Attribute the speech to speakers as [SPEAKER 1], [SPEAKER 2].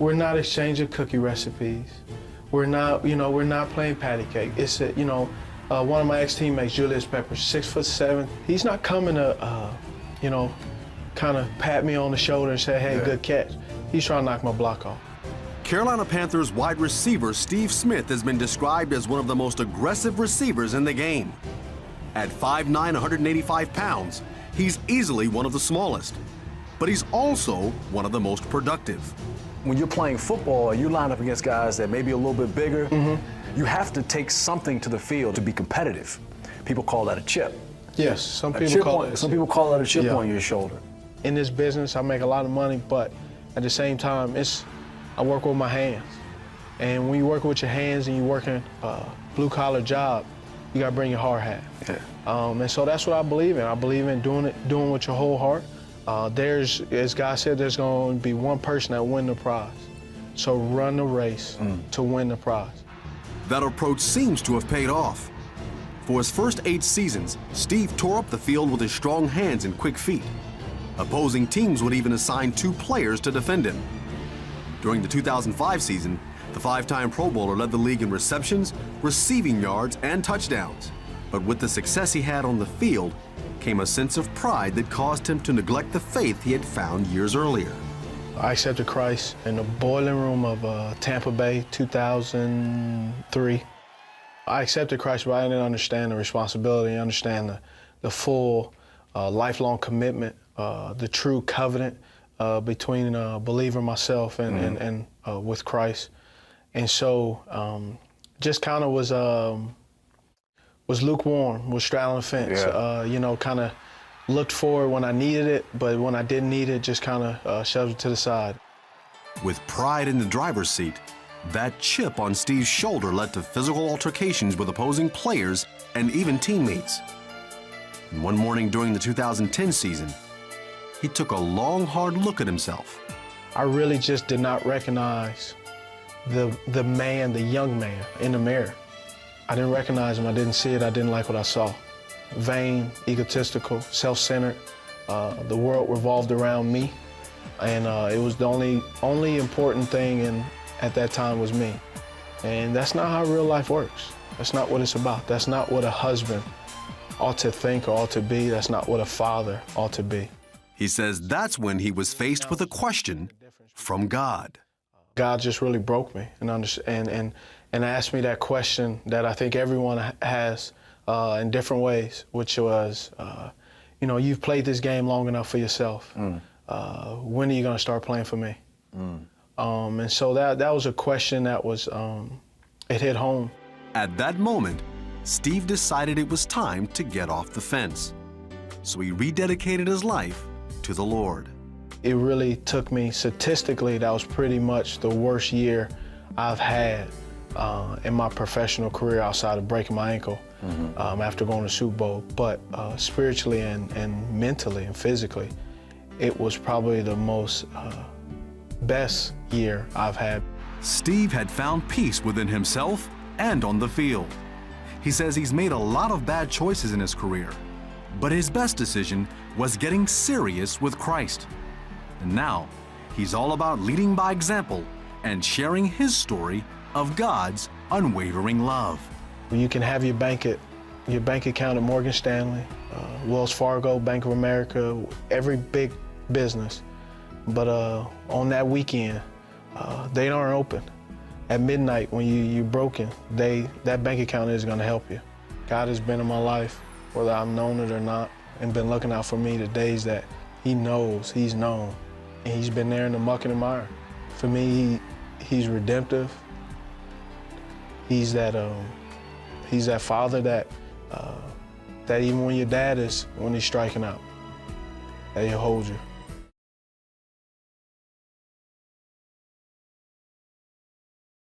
[SPEAKER 1] We're not exchanging cookie recipes. We're not, we're not playing patty cake. It's, one of my ex-teammates, Julius Peppers, 6'7". He's not coming to, kind of pat me on the shoulder and say, hey, good catch. He's trying to knock my block off.
[SPEAKER 2] Carolina Panthers wide receiver Steve Smith has been described as one of the most aggressive receivers in the game. At 5'9", 185 pounds, he's easily one of the smallest, but he's also one of the most productive.
[SPEAKER 3] When you're playing football, you line up against guys that may be a little bit bigger. You have to take something to the field to be competitive. People call that a chip.
[SPEAKER 1] Yes, some people call
[SPEAKER 3] that a chip on your shoulder.
[SPEAKER 1] In this business, I make a lot of money, but at the same time, I work with my hands. And when you work with your hands and you're working a blue-collar job, you gotta bring your hard hat. And so that's what I believe in. I believe in doing with your whole heart. As God said, there's going to be one person that win the prize. So run the race to win the prize.
[SPEAKER 2] That approach seems to have paid off. For his first 8 seasons, Steve tore up the field with his strong hands and quick feet. Opposing teams would even assign 2 players to defend him. During the 2005 season, the 5-time Pro Bowler led the league in receptions, receiving yards, and touchdowns. But with the success he had on the field came a sense of pride that caused him to neglect the faith he had found years earlier.
[SPEAKER 1] I accepted Christ in the boiling room of Tampa Bay, 2003. I accepted Christ, but I didn't understand the responsibility, understand the full lifelong commitment, the true covenant between a believer, myself, and with Christ. And so just kind of was lukewarm, was straddling the fence, kind of looked forward when I needed it, but when I didn't need it, just kind of shoved it to the side.
[SPEAKER 2] With pride in the driver's seat, that chip on Steve's shoulder led to physical altercations with opposing players and even teammates. And one morning during the 2010 season, he took a long, hard look at himself.
[SPEAKER 1] I really just did not recognize the man, the young man in the mirror. I didn't recognize him, I didn't see it, I didn't like what I saw. Vain, egotistical, self-centered. The world revolved around me, and it was the only important thing at that time was me. And that's not how real life works. That's not what it's about. That's not what a husband ought to think or ought to be. That's not what a father ought to be.
[SPEAKER 2] He says that's when he was faced with a question from God.
[SPEAKER 1] God just really broke me and asked me that question that I think everyone has in different ways, which was, you've played this game long enough for yourself. When are you going to start playing for me? And so that was a question that was, it hit home.
[SPEAKER 2] At that moment, Steve decided it was time to get off the fence. So he rededicated his life to the Lord.
[SPEAKER 1] It really took me, statistically, that was pretty much the worst year I've had in my professional career outside of breaking my ankle after going to the Super Bowl. But spiritually and mentally and physically, it was probably the most best year I've had.
[SPEAKER 2] Steve had found peace within himself and on the field. He says he's made a lot of bad choices in his career, but his best decision was getting serious with Christ. And now, he's all about leading by example and sharing his story of God's unwavering love.
[SPEAKER 1] You can have your bank account at Morgan Stanley, Wells Fargo, Bank of America, every big business. But on that weekend, they aren't open. At midnight, when you're broken, that bank account is going to help you. God has been in my life, whether I've known it or not, and been looking out for me the days that He knows, He's known. And He's been there in the muck and the mire. For me, He's redemptive. He's that father that even when your dad when he's striking out, that He'll hold you.